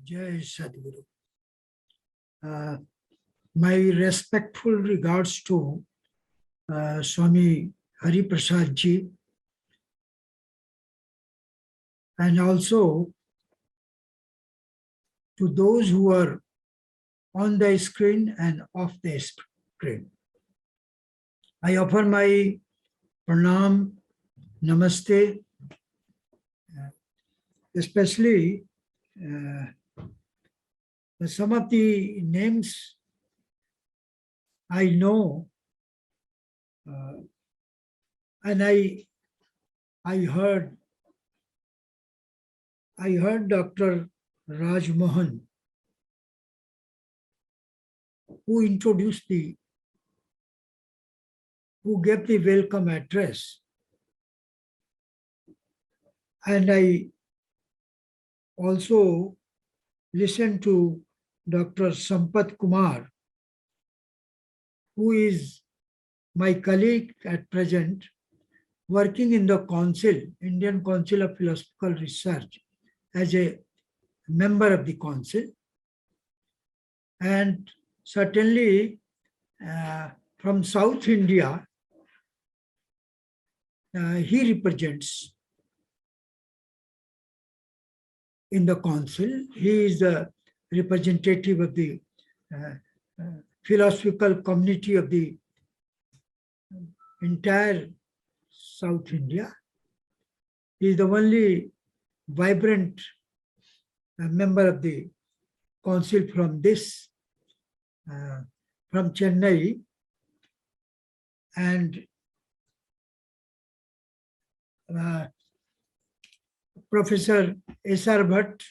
Jai Sadhguru. My respectful regards to Swami Hariprasad ji, and also to those who are on the screen and off the screen. I offer my pranam, namaste, especially some of the names I know, and I heard Dr. Raj Mohan, who gave the welcome address, and I also listened to Dr. Sampath Kumar, who is my colleague at present, working in the Council, Indian Council of Philosophical Research, as a member of the Council. And certainly from South India, he represents in the Council. He is the representative of the philosophical community of the entire South India. He is the only vibrant member of the Council from Chennai, and Professor S.R. Bhatt,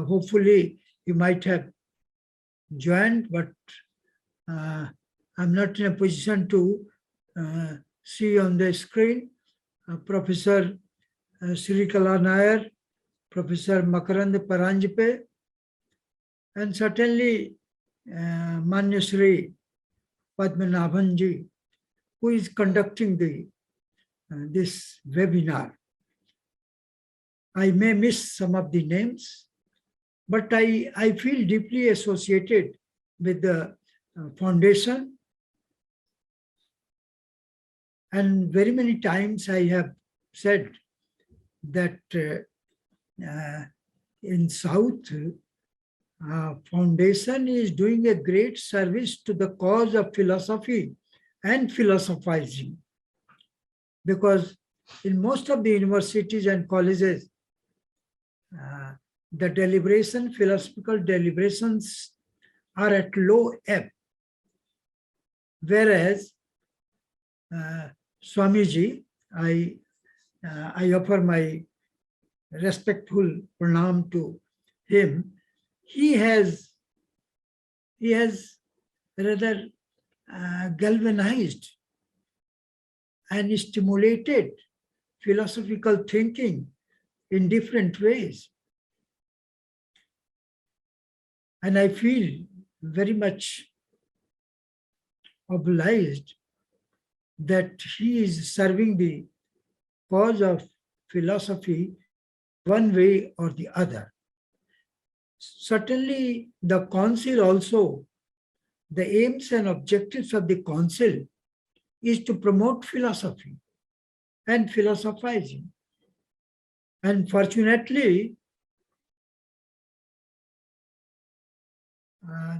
hopefully he might have joined, but I'm not in a position to see on the screen. Professor Srikala Nair, Professor Makarand Paranjape, and certainly Manya Shri Padmanabhanji, who is conducting this webinar. I may miss some of the names, but I feel deeply associated with the foundation. And very many times I have said that in South, foundation is doing a great service to the cause of philosophy and philosophizing, because in most of the universities and colleges, the philosophical deliberations are at low ebb, whereas Swamiji, I offer my respectful pranam to him. He has rather galvanized and stimulated philosophical thinking in different ways. And I feel very much obliged that he is serving the cause of philosophy one way or the other. Certainly the Council also, the aims and objectives of the Council is to promote philosophy and philosophizing. And fortunately,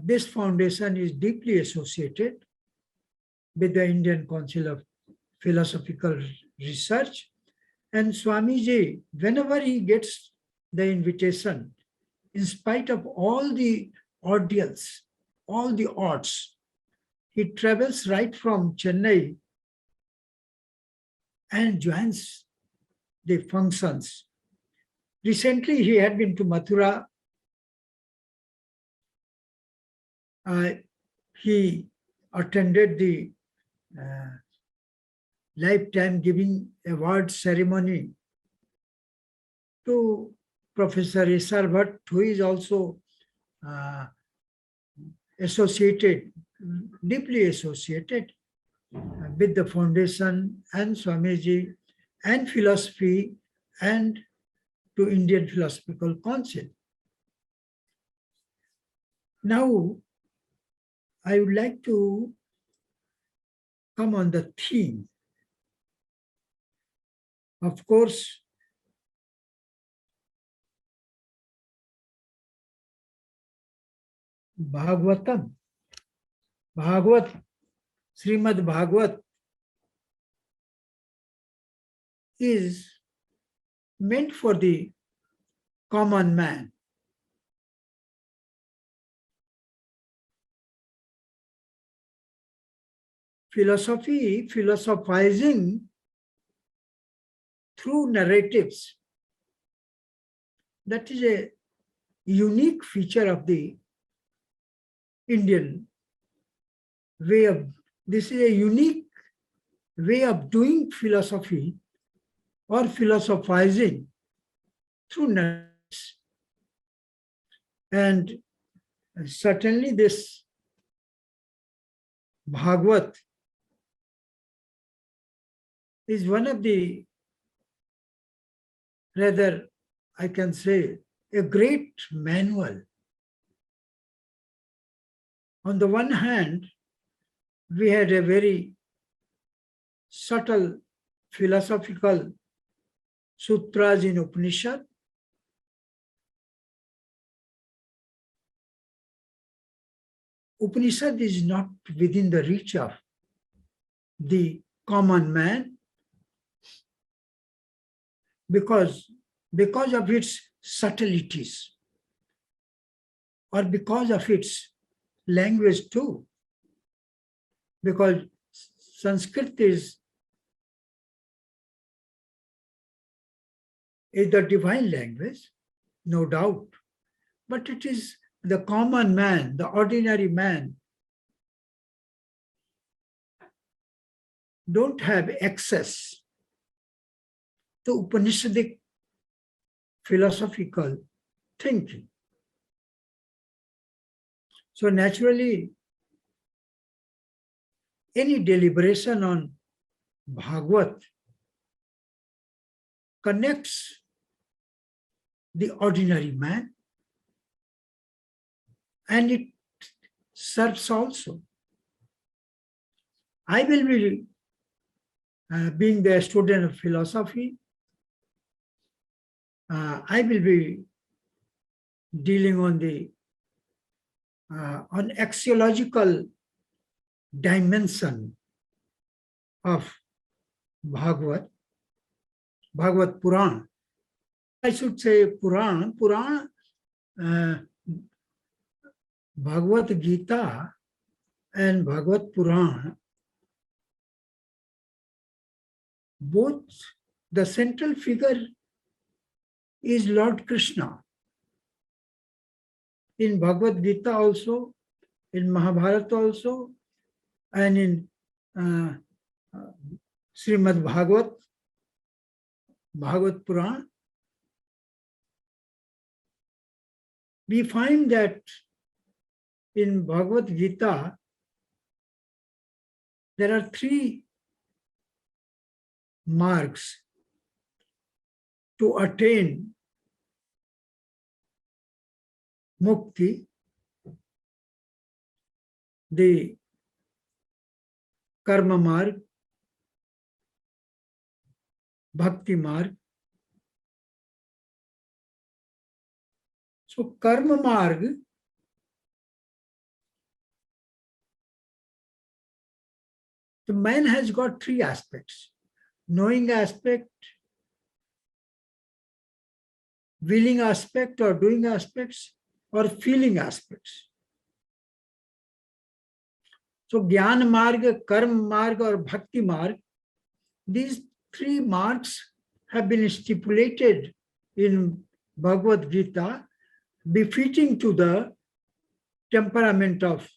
this foundation is deeply associated with the Indian Council of Philosophical Research. And Swamiji, whenever he gets the invitation, in spite of all the ordeals, all the odds, he travels right from Chennai and joins the functions. Recently, he had been to Mathura. He attended the lifetime giving award ceremony to Professor S.R. Bhatt, who is also deeply associated with the foundation and Swamiji and philosophy and to Indian Philosophical Council. Now, I would like to come on the theme. Of course, Bhagavatam, Bhagavat, Srimad Bhagavat is meant for the common man. Philosophy, philosophizing through narratives, that is a unique feature of the Indian way of, this is a unique way of doing philosophy or philosophizing through narratives. And certainly this Bhagavat is one of the, rather I can say, a great manual. On the one hand, we had a very subtle philosophical sutras in Upanishad. Upanishad is not within the reach of the common man because of its subtleties or because of its language too. Because Sanskrit is the divine language, no doubt, but it is the common man, the ordinary man, don't have access to Upanishadic philosophical thinking. So naturally, any deliberation on Bhagavat connects the ordinary man, and it serves also. I will be, being the student of philosophy, I will be dealing on the on axiological dimension of Bhagavat Puran. I should say Puran. Bhagavad Gita and Bhagavad Puran, both the central figure is Lord Krishna. In Bhagavad Gita also, in Mahabharata also, and in Srimad Bhagavad Puran, we find that in Bhagavad Gita, there are 3 marks to attain mukti: the karma marg, bhakti marg. So karma marg, the man has got 3 aspects: knowing aspect, willing aspect or doing aspects, or feeling aspects. So Jnana Marga, Karma Marga or Bhakti Marg, these 3 marks have been stipulated in Bhagavad Gita, befitting to the temperament of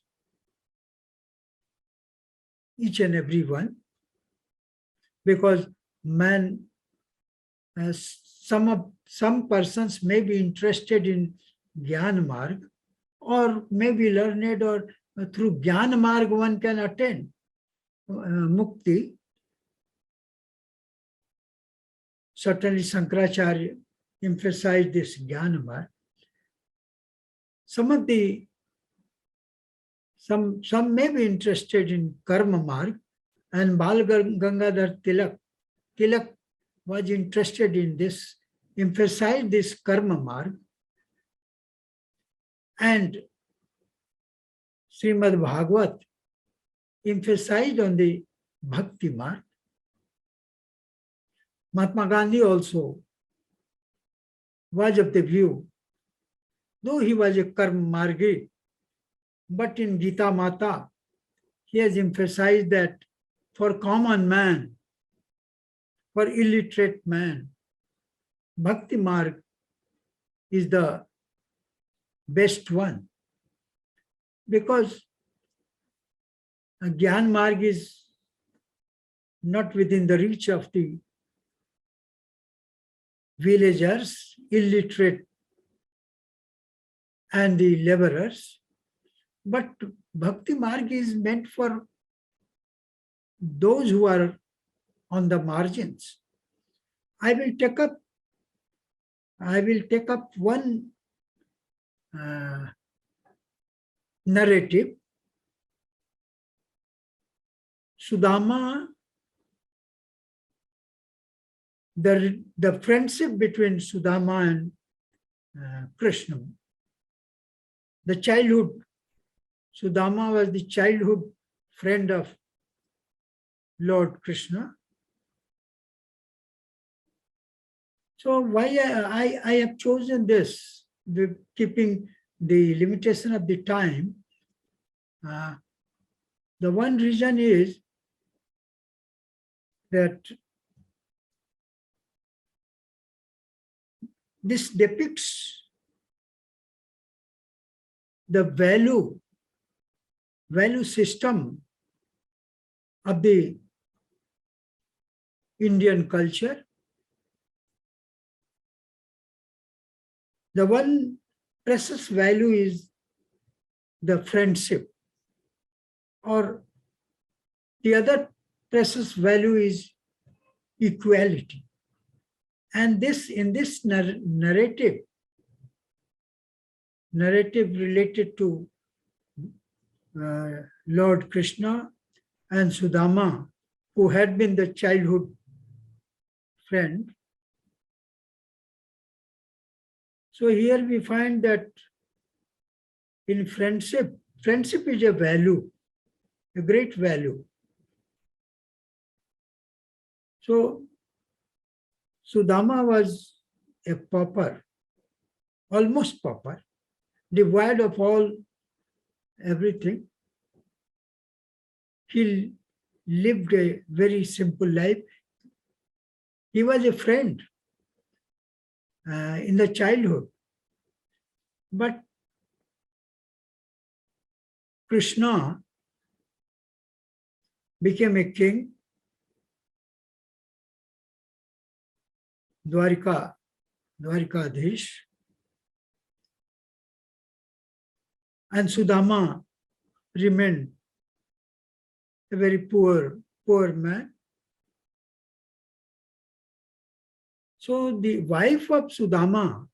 each and every one, because man, some persons may be interested in Jnana Marg, or may be learned, or through Jnana Marg one can attain mukti. Certainly Shankaracharya emphasized this Jnana Marg. Some of the some may be interested in karma marg, and Bal Gangadhar Tilak was interested in this, emphasized this karma marg, and Srimad Bhagavat emphasized on the bhakti marg. Mahatma Gandhi also was of the view, though he was a karma margi, but in Gita Mata, he has emphasized that for common man, for illiterate man, bhakti marg is the best one, because a Gyan marg is not within the reach of the villagers, illiterate, and the laborers, but bhakti marg is meant for those who are on the margins. I will take up one narrative. Sudama, the friendship between Sudama and Krishna, the childhood. Sudama was the childhood friend of Lord Krishna. So why I have chosen this, keeping the limitation of the time, the one reason is that this depicts the value system of the Indian culture. The one precious value is the friendship, or the other precious value is equality. And this, in this narrative related to Lord Krishna and Sudama, who had been the childhood friend. So here we find that in friendship is a value, a great value. So Sudama was a pauper, almost pauper, devoid of all everything. He lived a very simple life. He was a friend in the childhood. But Krishna became a king, Dwarikadhish, and Sudama remained a very poor man. So the wife of Sudama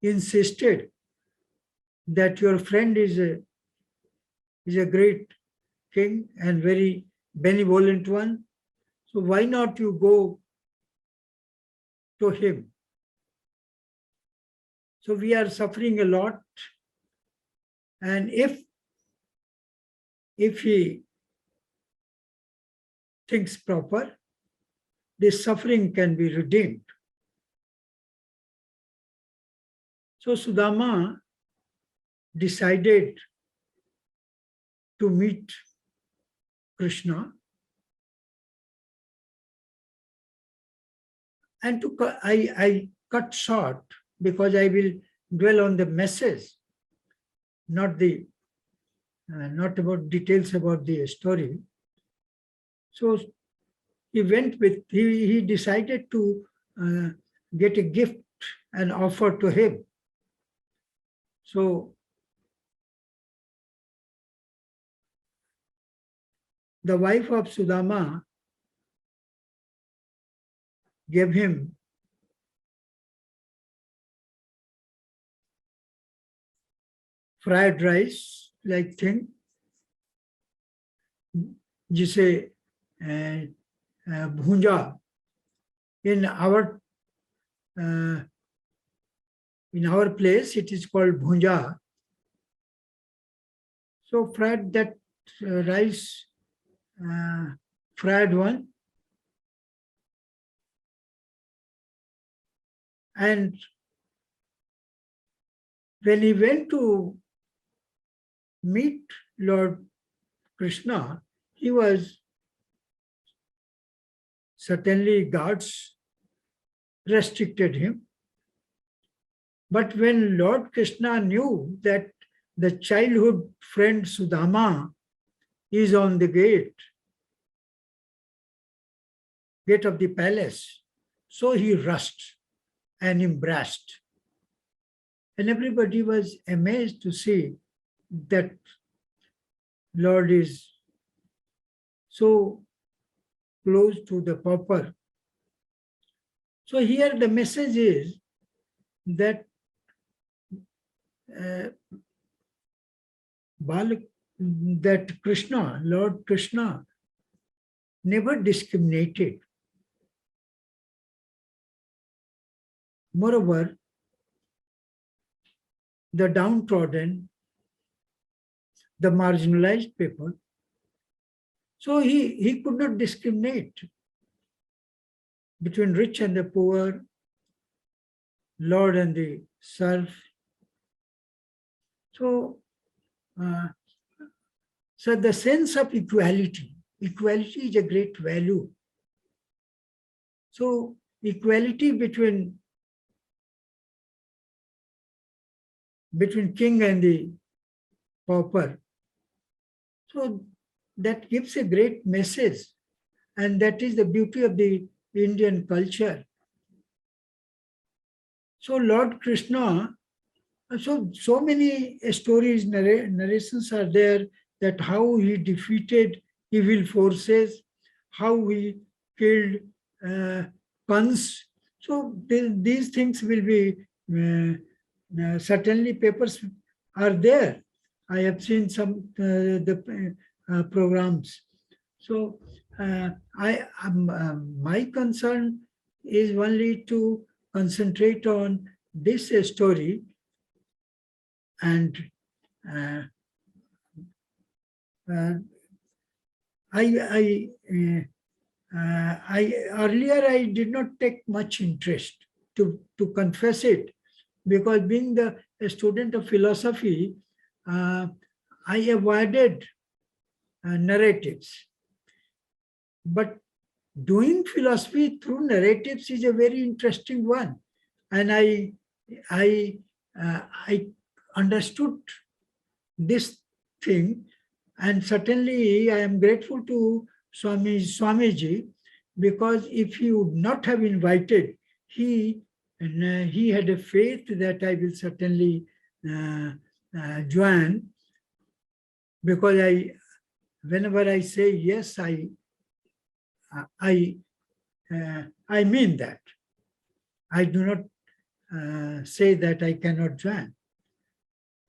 insisted that your friend is a great king and very benevolent one. So why not you go to him? So we are suffering a lot, and if he thinks proper, this suffering can be redeemed. So Sudama decided to meet Krishna, and I cut short because I will dwell on the message, not about details about the story. So he decided to get a gift and offer to him. So the wife of Sudama gave him fried rice like thing, जिसे भूंजा, in our place it is called bhunja. So fried that rice, fried one, and when he went to meet Lord Krishna, he was certainly guards restricted him. But when Lord Krishna knew that the childhood friend Sudama is on the gate of the palace, so he rushed and embraced. And everybody was amazed to see that Lord is so close to the pauper. So here the message is that that Krishna, Lord Krishna, never discriminated. Moreover, the downtrodden, the marginalized people, so he could not discriminate between rich and the poor, Lord and the serf. So, so the sense of equality is a great value. So equality between king and the pauper. So that gives a great message, and that is the beauty of the Indian culture. So Lord Krishna, so many stories, narrations are there, that how he defeated evil forces, how he killed Kans. So these things will be, certainly papers are there. I have seen some the programs. So my concern is only to concentrate on this story, and I earlier I did not take much interest, to confess it, because being a student of philosophy, I avoided narratives. But doing philosophy through narratives is a very interesting one, and I understood this thing, and certainly I am grateful to Swamiji, because if he would not have invited, he had a faith that I will certainly join, because whenever I say yes, I mean that. I do not say that I cannot join,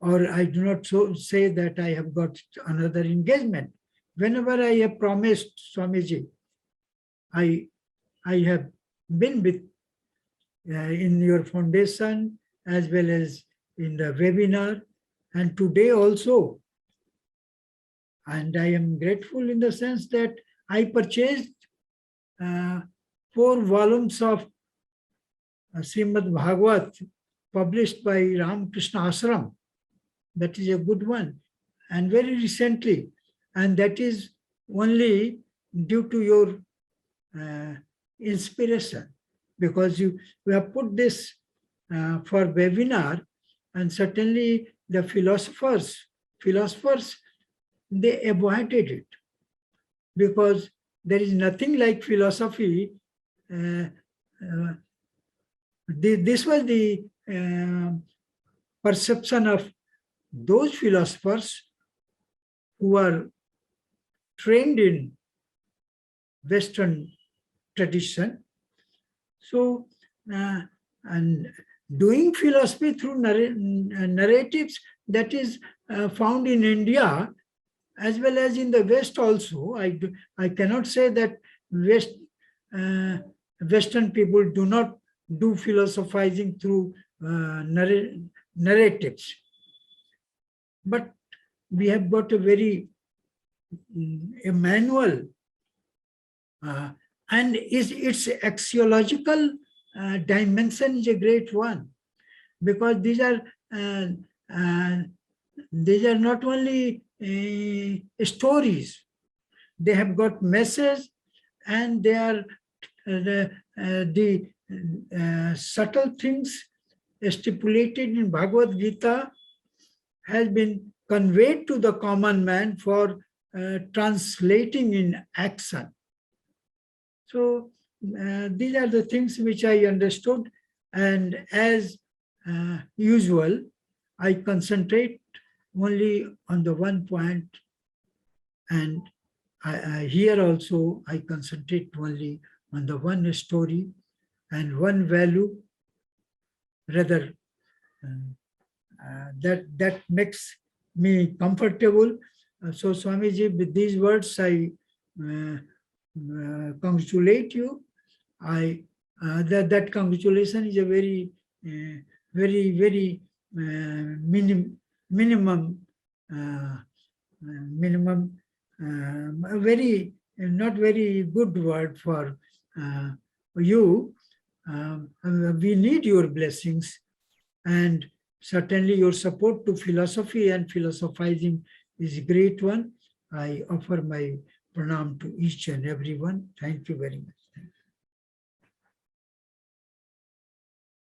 or I do not say that I have got another engagement. Whenever I have promised Swamiji, I have been with in your foundation, as well as in the webinar, and today also. And I am grateful in the sense that I purchased 4 volumes of Srimad Bhagavat, published by Ramakrishna Ashram. That is a good one, and very recently, and that is only due to your inspiration, because you have put this for webinar, and certainly the philosophers, they avoided it, because there is nothing like philosophy. This was the perception of those philosophers who are trained in Western tradition. So, and doing philosophy through narratives, that is found in India as well as in the West also. I cannot say that uh, Western people do not do philosophizing through narratives. But we have got a very a manual, and its axiological dimension is a great one, because these are not only stories, they have got message, and they are the subtle things stipulated in Bhagavad Gita has been conveyed to the common man for translating in action. So these are the things which I understood, and as usual, I concentrate only on the one point, and here also I concentrate only on the one story and one value, rather that makes me comfortable. So Swamiji, with these words, I congratulate you. That congratulation is a very, very minimum, a very not very good word for you. We need your blessings, and certainly your support to philosophy and philosophizing is a great one. I offer my pranam to each and everyone. Thank you very much.